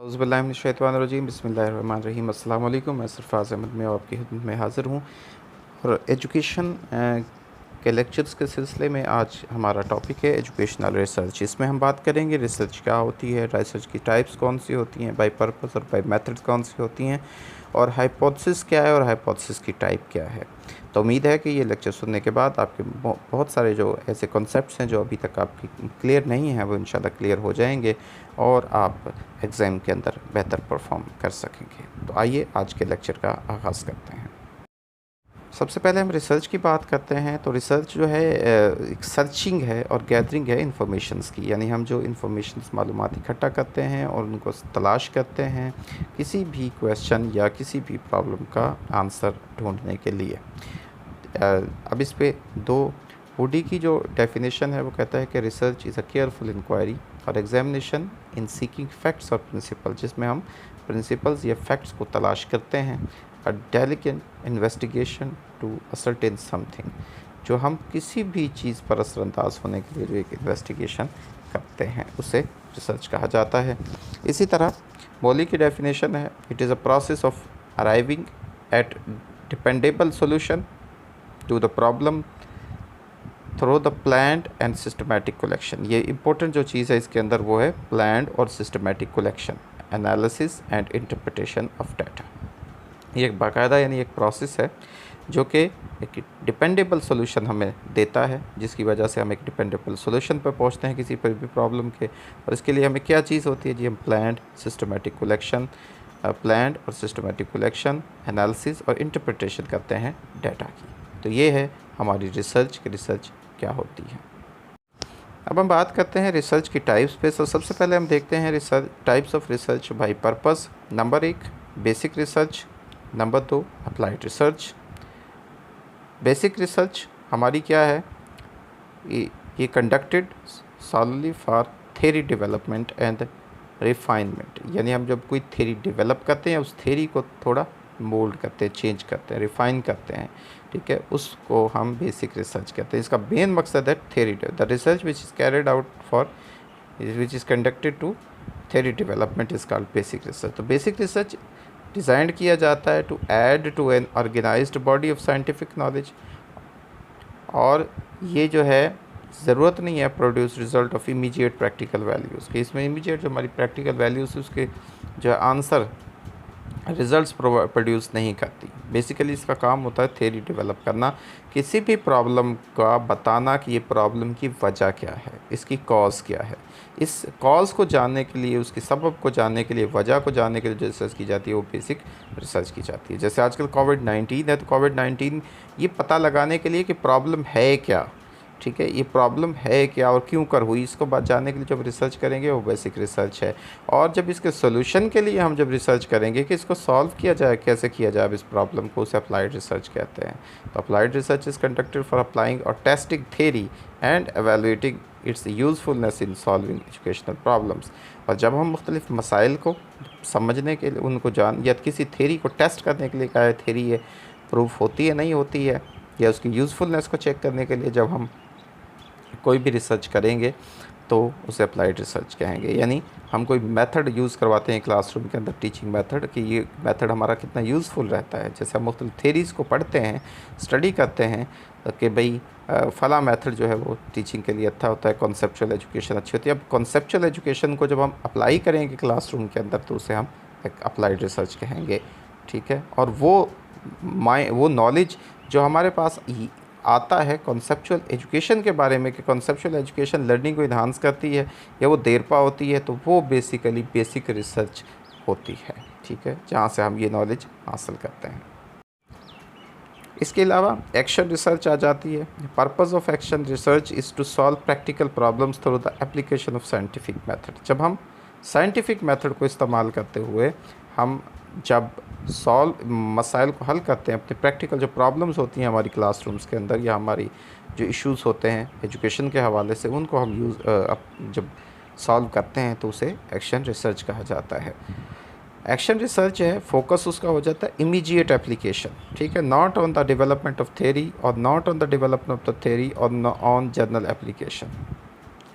औज़ुबिल्लाहिमिनश्शैतानिर्रजीम बिस्मिल्लाहिर्रहमानिर्रहीम अस्सलाम वालेकुम। मैं सरफराज अहमद में आपकी खिदमत में हाज़िर हूँ और एजुकेशन के लेक्चर्स के सिलसिले में आज हमारा टॉपिक है एजुकेशनल रिसर्च। इसमें हम बात करेंगे रिसर्च क्या होती है, रिसर्च की टाइप्स कौन सी होती हैं, बाय पर्पस और बाय मेथड्स कौन सी होती हैं, और हाइपोथेसिस क्या है और हाइपोथेसिस की टाइप क्या है। तो उम्मीद है कि ये लेक्चर सुनने के बाद आपके बहुत सारे जो ऐसे कॉन्सेप्ट्स हैं जो अभी तक आपकी क्लियर नहीं हैं वो इंशाल्लाह क्लियर हो जाएंगे और आप एग्ज़ाम के अंदर बेहतर परफॉर्म कर सकेंगे। तो आइए आज के लेक्चर का आगाज़ करते हैं। सबसे पहले हम रिसर्च की बात करते हैं। तो रिसर्च जो है एक सर्चिंग है और गैदरिंग है इंफॉर्मेशंस की, यानी हम जो इंफॉर्मेशंस मालूमात इकट्ठा करते हैं और उनको तलाश करते हैं किसी भी क्वेश्चन या किसी भी प्रॉब्लम का आंसर ढूंढने के लिए। अब इस पे दो वुडी की जो डेफिनेशन है वो कहता है कि research is a careful inquiry और एग्जामिनेशन इन सीकिंग फैक्ट्स और प्रिंसिपल, जिसमें हम प्रिंसिपल्स या फैक्ट्स को तलाश करते हैं। A delicate investigation to ascertain something, जो हम किसी भी चीज़ पर असरअंदाज होने के लिए जो एक इन्वेस्टिगेशन करते हैं उसे रिसर्च कहा जाता है। इसी तरह मौली की डेफिनेशन है, it is a process of arriving at dependable solution to the problem through the planned and systematic collection. ये इंपॉर्टेंट जो चीज़ है इसके अंदर वो है प्लान्ड और systematic collection, analysis and interpretation of data. ये एक बाकायदा यानी एक प्रोसेस है जो कि एक डिपेंडेबल सोल्यूशन हमें देता है, जिसकी वजह से हम एक डिपेंडेबल सोल्यूशन पर पहुंचते हैं किसी पर भी प्रॉब्लम के। और इसके लिए हमें क्या चीज़ होती है जी, हम प्लान्ड सिस्टमेटिक कलेक्शन, प्लान्ड और सिस्टमेटिक कलेक्शन, एनालिसिस और इंटरप्रिटेशन करते हैं डाटा की। तो ये है हमारी रिसर्च की रिसर्च क्या होती है। अब हम बात करते हैं रिसर्च की टाइप्स पे। तो सबसे पहले हम देखते हैं research types of research by purpose. Number 1 basic research, number 2 applied research. Basic research हमारी क्या है, ये conducted solidly for theory development and refinement, यानी हम जब कोई थ्योरी डेवलप करते हैं उस थ्योरी को थोड़ा मोल्ड करते हैं, चेंज करते हैं, रिफ़ाइन करते हैं, ठीक है, उसको हम बेसिक रिसर्च कहते हैं। इसका मेन मकसद है theory, the research which is carried out for which is conducted to theory development is called basic research. तो बेसिक रिसर्च डिज़ाइन किया जाता है to add to an organised body of scientific knowledge, और ये जो है ज़रूरत नहीं है produce result of immediate practical values कि इसमें इमीडिएट जो हमारी प्रैक्टिकल वैल्यूज़ उसके जो है आंसर रिज़ल्ट्स प्रोड्यूस नहीं करती। बेसिकली इसका काम होता है थ्योरी डेवलप करना, किसी भी प्रॉब्लम का बताना कि ये प्रॉब्लम की वजह क्या है, इसकी कॉज क्या है। इस कॉज को जानने के लिए, उसकी सबब को जानने के लिए, वजह को जानने के लिए जो रिसर्च की जाती है वो बेसिक रिसर्च की जाती है। जैसे आजकल कोविड-19 है तो कोविड-19 ये पता लगाने के लिए कि प्रॉब्लम है क्या, ठीक है, ये प्रॉब्लम है क्या और क्यों कर हुई, इसको बात जानने के लिए जब रिसर्च करेंगे वो बेसिक रिसर्च है। और जब इसके सोल्यूशन के लिए हम जब रिसर्च करेंगे कि इसको सॉल्व किया जाए, कैसे किया जाए इस प्रॉब्लम को, उसे अप्लाइड रिसर्च कहते हैं। तो applied research is conducted for applying और testing theory and evaluating its usefulness in solving educational problems. और जब हम मुख्तलिफ मसाइल को समझने के लिए, उनको जान या किसी थ्योरी को टेस्ट करने के लिए क्या है थ्योरी है प्रूफ होती है नहीं होती है, या उसकी यूज़फुलनेस को चेक करने के लिए जब हम कोई भी रिसर्च करेंगे तो उसे अप्लाइड रिसर्च कहेंगे। यानी हम कोई मेथड यूज़ करवाते हैं क्लासरूम के अंदर, टीचिंग मेथड, कि ये मेथड हमारा कितना यूज़फुल रहता है। जैसे हम मुख्तलिफ थेरीज़ को पढ़ते हैं, स्टडी करते हैं कि भाई फ़ला मेथड जो है वो टीचिंग के लिए अच्छा होता है, कॉन्सेप्चुअल एजुकेशन अच्छी होती है। अब कॉन्सेप्चुअल एजुकेशन को जब हम अप्लाई करेंगे क्लासरूम के अंदर तो उसे हम एक अप्लाइड रिसर्च कहेंगे, ठीक है। और वो नॉलेज जो हमारे पास आता है कॉन्सेप्चुअल एजुकेशन के बारे में कि कॉन्सेप्चुअल एजुकेशन लर्निंग को इन्हांस करती है या वो देरपा होती है, तो वो बेसिकली बेसिक रिसर्च होती है, ठीक है, जहाँ से हम ये नॉलेज हासिल करते हैं। इसके अलावा एक्शन रिसर्च आ जाती है। Purpose of action research is to solve practical problems through the application of scientific method. जब हम साइंटिफिक मेथड को इस्तेमाल करते हुए हम जब मसाइल को हल करते हैं, अपने प्रैक्टिकल जो प्रॉब्लम्स होती हैं हमारी क्लासरूम्स के अंदर या हमारी जो इश्यूज़ होते हैं एजुकेशन के हवाले से, उनको हम जब सॉल्व करते हैं तो उसे एक्शन रिसर्च कहा जाता है। एक्शन रिसर्च है, फोकस उसका हो जाता है इमीडिएट एप्लीकेशन, ठीक है, not on the development of theory और not on the development of the theory और ऑन जनरल एप्लीकेशन।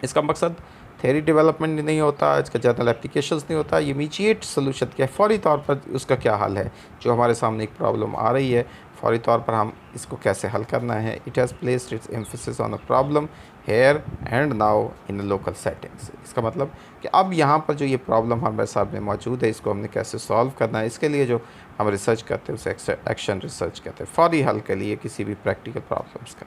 इसका मकसद थ्योरी डेवलपमेंट नहीं होता, इसका जनरल एप्लीकेशंस नहीं होता, ये इमीडिएट सोल्यूशन क्या है, फौरी तौर पर उसका क्या हल है, जो हमारे सामने एक प्रॉब्लम आ रही है फौरी तौर पर हम इसको कैसे हल करना है। It has placed its emphasis on a problem here and now in local settings. इसका मतलब कि अब यहाँ पर जो ये प्रॉब्लम हमारे सामने मौजूद है, इसको हमने कैसे सॉल्व करना है, इसके लिए जो हम रिसर्च करते हैं उसे एक्शन रिसर्च कहते हैं, फौरी हल के लिए किसी भी प्रैक्टिकल प्रॉब्लम्स का।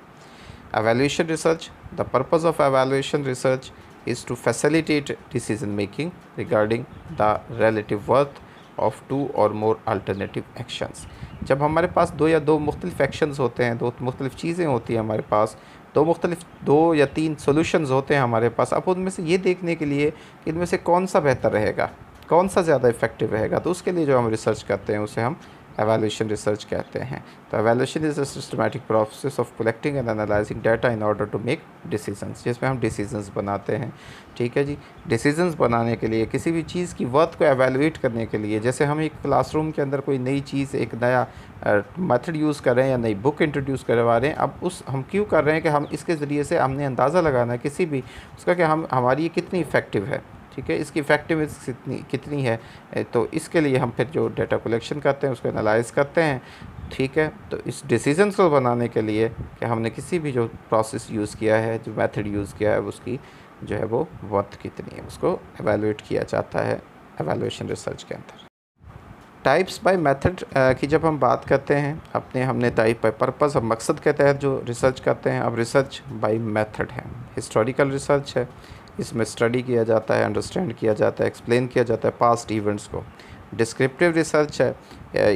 Evaluation research. The purpose of evaluation research is to facilitate decision making regarding the relative worth of two or more alternative actions. जब हमारे पास दो या दो मुख्तलिफ एक्शंस होते हैं, दो मुख्तलिफ चीज़ें होती हैं हमारे पास, दो या तीन सॉल्यूशंस होते हैं हमारे पास, अब उनमें से ये देखने के लिए कि इनमें से कौन सा बेहतर रहेगा, कौन सा ज़्यादा इफ़ेक्टिव रहेगा, तो उसके लिए जो हम रिसर्च करते हैं उसे हम एवेल्यूशन रिसर्च कहते हैं। तो evaluation is a systematic process of collecting and analysing data in order to make decisions, जिसमें हम डिसीजंस बनाते हैं। ठीक है जी, डिसीजंस बनाने के लिए, किसी भी चीज़ की वर्थ को एवेलुएट करने के लिए, जैसे हम एक क्लासरूम के अंदर कोई नई चीज़, एक नया मेथड यूज़ कर रहे हैं या नई बुक इंट्रोड्यूस करवा रहे हैं, अब हम क्यों कर रहे हैं कि हम इसके ज़रिए से हमने अंदाज़ा लगाना है किसी भी उसका कि हमारी ये कितनी इफ़ेक्टिव है, ठीक है, इसकी इफ़ेक्टिवनेस कितनी है। तो इसके लिए हम फिर जो डेटा कलेक्शन करते हैं उसको एनालाइज करते हैं। ठीक है, तो इस डिसीजंस को बनाने के लिए कि हमने किसी भी जो प्रोसेस यूज़ किया है, जो मेथड यूज़ किया है, उसकी जो है वो वर्थ कितनी है, उसको एवेलुएट किया जाता है एवेलुएशन रिसर्च के अंदर। टाइप्स बाय मेथड की जब हम बात करते हैं, हमने टाइप बाय पर्पस और मकसद के तहत जो रिसर्च करते हैं। अब रिसर्च बाय मेथड है, हिस्टोरिकल रिसर्च है, इसमें स्टडी किया जाता है, अंडरस्टैंड किया जाता है, एक्सप्लेन किया जाता है पास्ट इवेंट्स को। डिस्क्रिप्टिव रिसर्च है,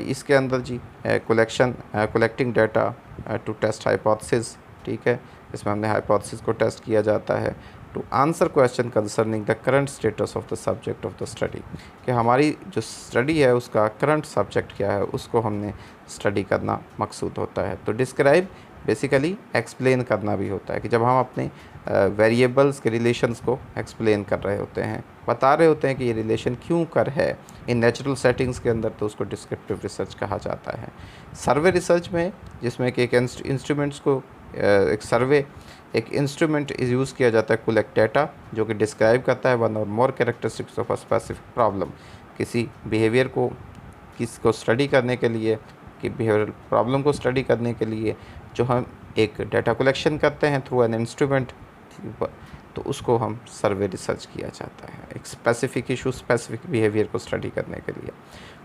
इसके अंदर जी collecting data to test hypothesis. ठीक है, इसमें हमने हाइपोथेसिस को टेस्ट किया जाता है to answer question concerning the current status of the subject of the study, कि हमारी जो स्टडी है उसका करंट सब्जेक्ट क्या है, उसको हमने स्टडी करना मकसूद होता है। तो डिस्क्राइब बेसिकली एक्सप्लेन करना भी होता है, कि जब हम अपने वेरिएबल्स के रिलेशंस को एक्सप्लेन कर रहे होते हैं, बता रहे होते हैं कि ये रिलेशन क्यों कर है इन नेचुरल सेटिंग्स के अंदर, तो उसको डिस्क्रिप्टिव रिसर्च कहा जाता है। सर्वे रिसर्च में, जिसमें कि एक इंस्ट्रूमेंट्स को एक इंस्ट्रूमेंट यूज़ किया जाता है कलेक्ट डाटा, जो कि डिस्क्राइब करता है वन और more characteristics of a specific problem, किसी बिहेवियर को स्टडी करने के लिए, कि बिहेवियरल प्रॉब्लम को स्टडी करने के लिए जो हम एक डाटा कलेक्शन करते हैं थ्रू एन इंस्ट्रूमेंट, तो उसको हम सर्वे रिसर्च किया जाता है, एक स्पेसिफिक इशू, स्पेसिफिक बिहेवियर को स्टडी करने के लिए।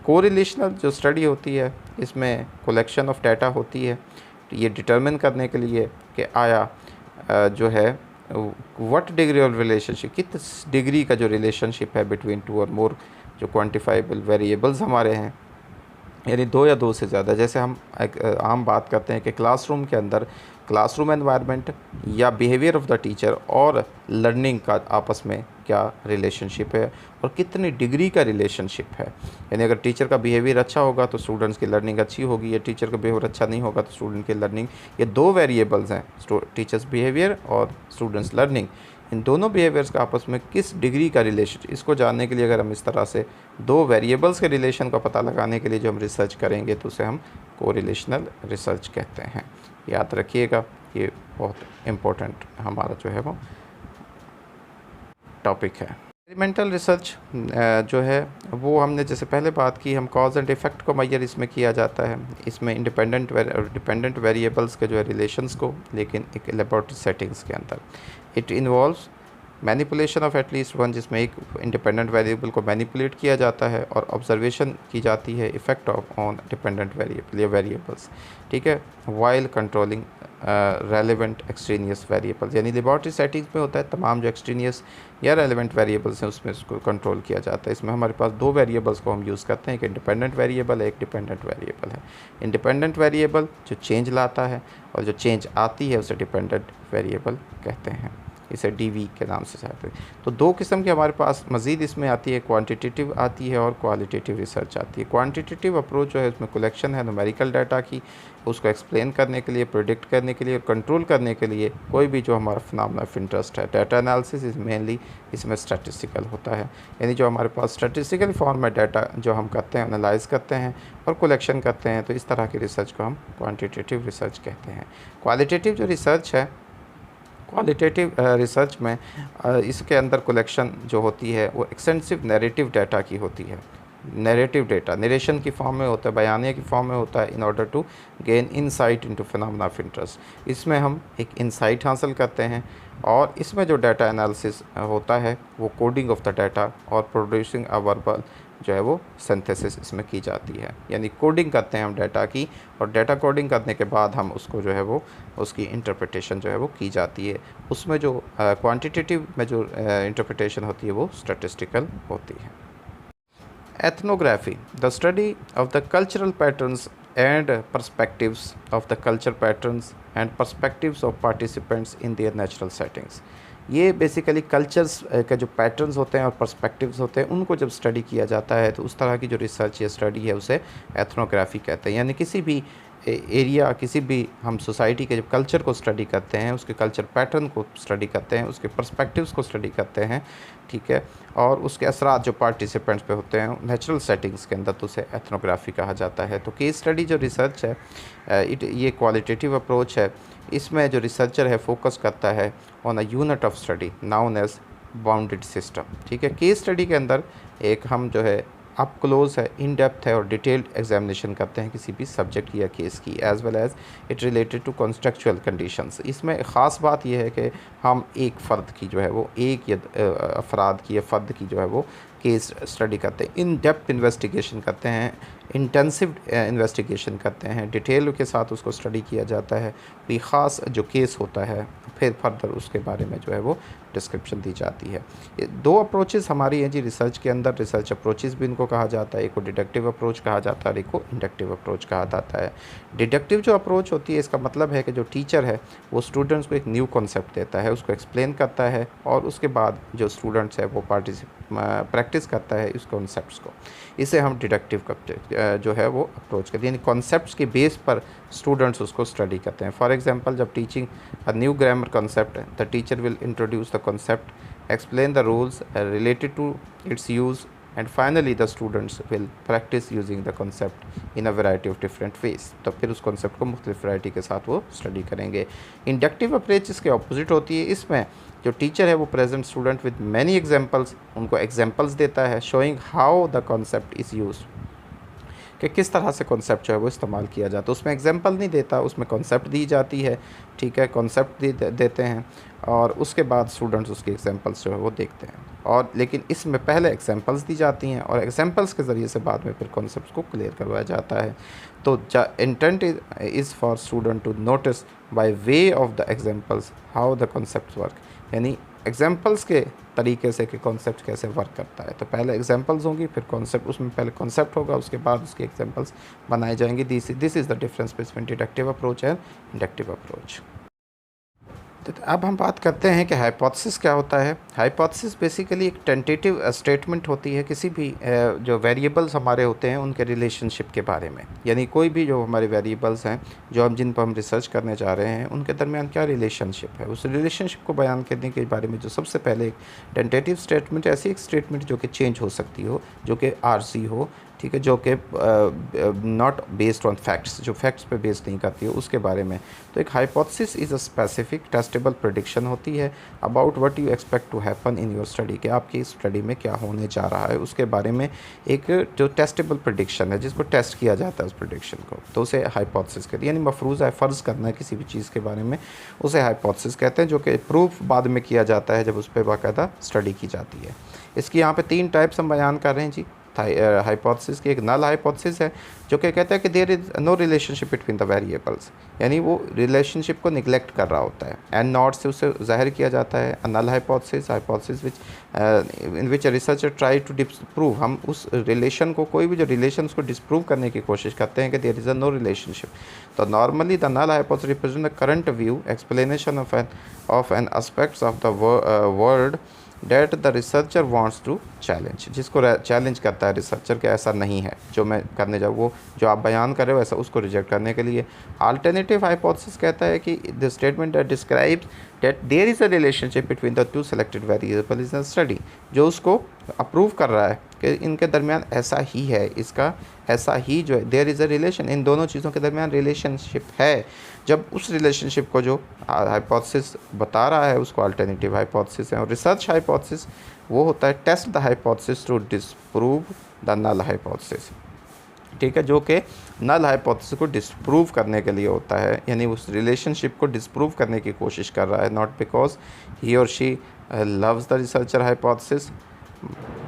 कोरिलेशनल जो स्टडी होती है, इसमें कलेक्शन ऑफ डाटा होती है, तो ये डिटरमिन करने के लिए कि आया जो है व्हाट डिग्री ऑफ रिलेशनशिप, किस डिग्री का जो रिलेशनशिप है बिटवीन टू और मोर जो क्वांटिफाइबल वेरिएबल्स हमारे हैं, यानी दो या दो से ज़्यादा। जैसे हम एक आम बात करते हैं कि क्लासरूम के अंदर क्लासरूम एनवायरनमेंट या बिहेवियर ऑफ द टीचर और लर्निंग का आपस में क्या रिलेशनशिप है और कितनी डिग्री का रिलेशनशिप है। यानी अगर टीचर का बिहेवियर अच्छा होगा तो स्टूडेंट्स की लर्निंग अच्छी होगी, या टीचर का बिहेवियर अच्छा नहीं होगा तो स्टूडेंट की लर्निंग, ये दो वेरिएबल्स हैं, टीचर्स बिहेवियर और स्टूडेंट्स लर्निंग, इन दोनों बिहेवियर्स का आपस में किस डिग्री का रिलेशन, इसको जानने के लिए अगर हम इस तरह से दो वेरिएबल्स के रिलेशन का पता लगाने के लिए जो हम रिसर्च करेंगे तो उसे हम कोरिलेशनल रिसर्च कहते हैं। याद रखिएगा, ये बहुत इम्पोर्टेंट हमारा जो है वो टॉपिक है। एक्सपेरिमेंटल रिसर्च जो है वो हमने जैसे पहले बात की, हम कॉज एंड इफ़ेक्ट को मैयर इसमें किया जाता है, इसमें इंडिपेंडेंट और डिपेंडेंट वेरिएबल्स के जो है रिलेशंस को, लेकिन एक लेबोरेटरी सेटिंग्स के अंदर। It involves manipulation of at least one, जिसमें एक इंडिपेंडेंट वेरिएबल को मैनिपुलेट किया जाता है और ऑब्जर्वेशन की जाती है effect of on dependent variable या वेरिएबल्स। ठीक है, while controlling relevant extraneous variables, यानी लेबॉरेटरी सेटिंग्स में होता है तमाम जो एक्सट्रेनियस या रेलेवेंट वेरिएबल्स हैं उसमें उसको कंट्रोल किया जाता है। इसमें हमारे पास दो वेरिएबल्स को हम यूज़ करते हैं, एक इंडिपेंडेंट वेरिएबल है, एक डिपेंडेंट वेरिएबल है। इंडिपेंडेंट वेरिएबल जो चेंज लाता है और जो चेंज आती है उसे डिपेंडेंट वेरिएबल कहते हैं, इसे डीवी के नाम से चाहते हैं। तो दो किस्म की हमारे पास मज़ीद इसमें आती है, क्वांटिटेटिव आती है और क्वालिटेटिव रिसर्च आती है। क्वांटिटेटिव अप्रोच जो है इसमें कलेक्शन है न्यूमेरिकल डाटा की, उसको एक्सप्लेन करने के लिए, प्रिडिक्ट करने के लिए और कंट्रोल करने के लिए कोई भी जो हमारा फिनोमेना ऑफ इंटरेस्ट है। डाटा एनालिसिस इज मेनली इसमें स्टैटिस्टिकल होता है, यानी जो हमारे पास स्टैटिस्टिकल फॉर्म में डाटा जो हम करते हैं, एनालाइज करते हैं और कलेक्शन करते हैं, तो इस तरह की रिसर्च को हम क्वान्टिटेटिव रिसर्च कहते हैं। क्वालिटेटिव जो रिसर्च है, क्वालिटेटिव रिसर्च में इसके अंदर कलेक्शन जो होती है वो एक्सटेंसिव नैरेटिव डाटा की होती है। नैरेटिव डेटा नरेशन की फॉर्म में होता है, बयानिया की फॉर्म में होता है, in order to gain insight into phenomena of interest. इसमें हम एक इनसाइट हासिल करते हैं और इसमें जो डाटा एनालिसिस होता है वो कोडिंग ऑफ द डाटा और प्रोड्यूसिंग अ वर्बल जो है वो सिंथेसिस इसमें की जाती है। यानी कोडिंग करते हैं हम डाटा की, और डाटा कोडिंग करने के बाद हम उसको जो है वो उसकी इंटरप्रिटेशन जो है वो की जाती है। उसमें जो क्वांटिटेटिव में जो इंटरप्रिटेशन होती है वो स्टैटिस्टिकल होती है। Ethnography, the study of the cultural patterns and perspectives of the culture patterns and perspectives of participants in their natural settings। ये बेसिकली कल्चर्स के जो पैटर्न्स होते हैं और पर्सपेक्टिव्स होते हैं उनको जब स्टडी किया जाता है तो उस तरह की जो रिसर्च या स्टडी है उसे एथनोग्राफी कहते हैं। यानी किसी भी एरिया, किसी भी हम सोसाइटी के जब कल्चर को स्टडी करते हैं, उसके कल्चर पैटर्न को स्टडी करते हैं, उसके पर्सपेक्टिव्स को स्टडी करते हैं, ठीक है, और उसके असरात जो पार्टिसिपेंट्स पे होते हैं नेचुरल सेटिंग्स के अंदर, तो उसे एथनोग्राफी कहा जाता है। तो केस स्टडी जो रिसर्च है ये क्वालिटेटिव अप्रोच है। इसमें जो रिसर्चर है फोकस करता है on a unit of study known as bounded system, ठीक है। केस स्टडी के अंदर एक हम जो है अप क्लोज है, इन डेप्थ है और डिटेल्ड एग्जामिनेशन करते हैं किसी भी सब्जेक्ट या केस की, as well as it related to contextual conditions. इसमें ख़ास बात यह है कि हम एक फ़र्द की जो है वो एक या अफराद की या फ़र्द की जो है वो केस स्टडी करते हैं, इन डेप्थ इन्वेस्टिगेशन करते हैं, इंटेंसिव इन्वेस्टिगेशन करते हैं, डिटेल के साथ उसको स्टडी किया जाता है। कोई ख़ास जो केस होता है फिर फर्दर उसके बारे में जो है वो डिस्क्रिप्शन दी जाती है। ये दो अप्रोचेस हमारी हैं जी रिसर्च के अंदर, रिसर्च अप्रोचेस भी इनको कहा जाता है। एक को डिडक्टिव अप्रोच कहा जाता है और एक को इंडक्टिव अप्रोच कहा जाता है। डिडक्टिव जो अप्रोच होती है इसका मतलब है कि जो टीचर है वो स्टूडेंट्स को एक न्यू कॉन्सेप्ट देता है, उसको एक्सप्लेन करता है और उसके बाद जो स्टूडेंट्स है वो प्रैक्टिस करता है इस कॉन्सेप्ट्स को। इसे हम डिडक्टिव जो है वो अप्रोच करते हैं, यानी कॉन्सेप्ट्स के बेस पर स्टूडेंट्स उसको स्टडी करते हैं। फॉर एग्जांपल जब teaching a new grammar concept, the teacher will introduce the concept, explain the rules related to its use, and finally the students will practice using the concept in a variety of different ways। तो फिर उस concept को मुख्तलिफ variety के साथ वो study करेंगे। Inductive approach इसके ऑपोजिट होती है। इसमें जो टीचर है वो present student with many examples, उनको एग्जाम्पल्स देता है, showing how the concept is use, कि किस तरह से कॉन्सेप्ट जो है वो इस्तेमाल किया जाता है। उसमें एग्जांपल नहीं देता, उसमें कॉन्सेप्ट दी जाती है, ठीक है, कॉन्सेप्ट देते हैं और उसके बाद स्टूडेंट्स उसके एग्जांपल्स जो है वो देखते हैं। और लेकिन इसमें पहले एग्जांपल्स दी जाती हैं और एग्जांपल्स के ज़रिए से बाद में फिर कॉन्सेप्ट्स को क्लियर करवाया जाता है। तो intent is for student to notice by way of the examples how the concept work, यानी एग्जांपल्स के तरीके से कि कॉन्सेप्ट कैसे वर्क करता है। तो पहले एग्जांपल्स होंगी फिर कॉन्सेप्ट, उसमें पहले कॉन्सेप्ट होगा उसके बाद उसके एग्जांपल्स बनाए जाएंगे। This is the difference between deductive approach and inductive approach. तो अब हम बात करते हैं कि हाइपोथेसिस क्या होता है। हाइपोथेसिस बेसिकली एक टेंटेटिव स्टेटमेंट होती है किसी भी जो वेरिएबल्स हमारे होते हैं उनके रिलेशनशिप के बारे में, यानी कोई भी जो हमारे वेरिएबल्स हैं जो हम जिन पर हम रिसर्च करने जा रहे हैं उनके दरमियान क्या रिलेशनशिप है, उस रिलेशनशिप को बयान करने के बारे में जो सबसे पहले एक टेंटेटिव स्टेटमेंट, ऐसी एक स्टेटमेंट जो कि चेंज हो सकती हो, जो कि आरसी हो, ठीक है, जो कि नॉट बेस्ड ऑन फैक्ट्स, जो फैक्ट्स पे बेस्ड नहीं करती हो, उसके बारे में। तो एक hypothesis is a specific testable prediction होती है about what you expect to happen in your study, कि आपकी स्टडी में क्या होने जा रहा है उसके बारे में एक जो टेस्टेबल प्रेडिक्शन है जिसको टेस्ट किया जाता है उस प्रेडिक्शन को, तो उसे हाइपोथेसिस कहते हैं। यानी मफरूज़ है, फ़र्ज़ करना है किसी भी चीज़ के बारे में, उसे हाइपोथेसिस कहते हैं, जो कि प्रूफ बाद में किया जाता है जब उस पर बाकायदा स्टडी की जाती है। इसकी यहाँ पे 3 टाइप्स हम बयान कर रहे हैं जी हाइपोथेसिस की। एक नल हाइपोथेसिस है जो कि कहता है कि there is no relationship between the variables, यानी वो रिलेशनशिप को निगलेक्ट कर रहा होता है, एंड नॉट से उसे ज़ाहिर किया जाता है। Null hypothesis which in which researcher try to disprove, हम उस रिलेशन को, कोई भी जो रिलेशन को डिस्प्रूव करने की कोशिश करते हैं कि there is a no relationship. तो normally the null hypothesis represent the current view explanation of an aspects of the world that the researcher wants to challenge, जिसको चैलेंज करता है रिसर्चर कि ऐसा नहीं है जो मैं करने जाऊँ, वो जो आप बयान कर रहे हो ऐसा, उसको रिजेक्ट करने के लिए। अल्टरनेटिव हाइपोथेसिस कहता है कि the statement that describes that there is a relationship between the 2 selected variables in study, जो उसको अप्रूव कर रहा है कि इनके दरमियान ऐसा ही है, इसका ऐसा ही जो है, देयर इज़ अ रिलेशन, इन दोनों चीज़ों के दरमियान रिलेशनशिप है। जब उस रिलेशनशिप को जो हाइपोथेसिस बता रहा है उसको अल्टरनेटिव हाइपोथेसिस है। और रिसर्च हाइपोथेसिस वो होता है test the hypothesis to disprove the null hypothesis, ठीक है, जो कि नल हाइपोथेसिस को डिसप्रूव करने के लिए होता है, यानी उस रिलेशनशिप को डिसप्रूव करने की कोशिश कर रहा है, not because he or she loves the researcher hypothesis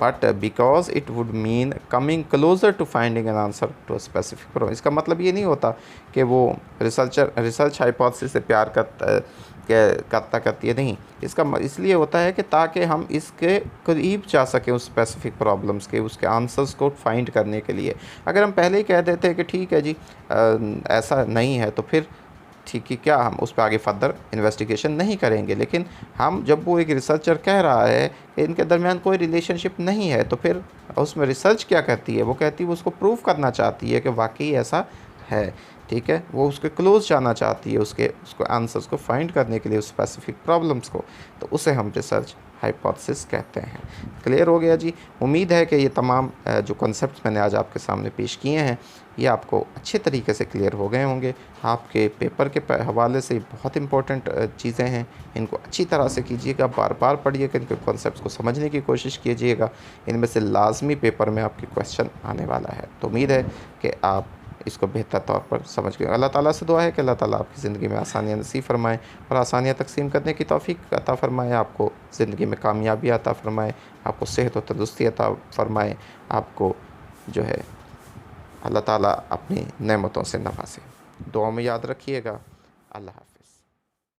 but because it would mean coming closer to finding an answer to a specific problem. इसका मतलब ये नहीं होता कि वो रिसर्च हाइपोथेसिस से प्यार करती है, नहीं, इसका इसलिए होता है कि ताकि हम इसके करीब जा सकें उस स्पेसिफिक प्रॉब्लम्स के, उसके आंसर्स को फाइंड करने के लिए। अगर हम पहले ही कह देते हैं कि ठीक है जी ऐसा नहीं है, तो फिर ठीक है, क्या हम उस पर आगे फर्दर इन्वेस्टिगेशन नहीं करेंगे। लेकिन हम जब वो एक रिसर्चर कह रहा है कि इनके दरमियान कोई रिलेशनशिप नहीं है, तो फिर उसमें रिसर्च क्या कहती है, वो कहती है वो उसको प्रूव करना चाहती है कि वाकई ऐसा है, ठीक है, वो उसके क्लोज जाना चाहती है, उसको आंसर्स को फाइंड करने के लिए उस स्पेसिफिक प्रॉब्लम्स को, तो उसे हम रिसर्च हाइपोथेसिस कहते हैं। क्लियर हो गया जी। उम्मीद है कि ये तमाम जो कॉन्सेप्ट्स मैंने आज आपके सामने पेश किए हैं ये आपको अच्छे तरीके से क्लियर हो गए होंगे। आपके पेपर के हवाले से बहुत इंपॉर्टेंट चीज़ें हैं, इनको अच्छी तरह से कीजिएगा, बार बार पढ़िएगा, इनके कॉन्सेप्ट्स को समझने की कोशिश कीजिएगा। इनमें से लाजमी पेपर में आपके क्वेश्चन आने वाला है, तो उम्मीद है कि आप इसको बेहतर तौर पर समझ गए। अल्लाह ताला से दुआ है कि अल्लाह ताला आपकी ज़िंदगी में आसानियाँ नसीब फरमाए और आसानियाँ तकसीम करने की तौफीक अता फ़रमाए, आपको ज़िंदगी में कामयाबी अता फ़रमाए, आपको सेहत और तंदुरुस्ती अता फ़रमाए, आपको जो है अल्लाह ताला अपनी नेमतों से नवाज़े। दुआ में याद रखिएगा। अल्लाह हाफ़िज़।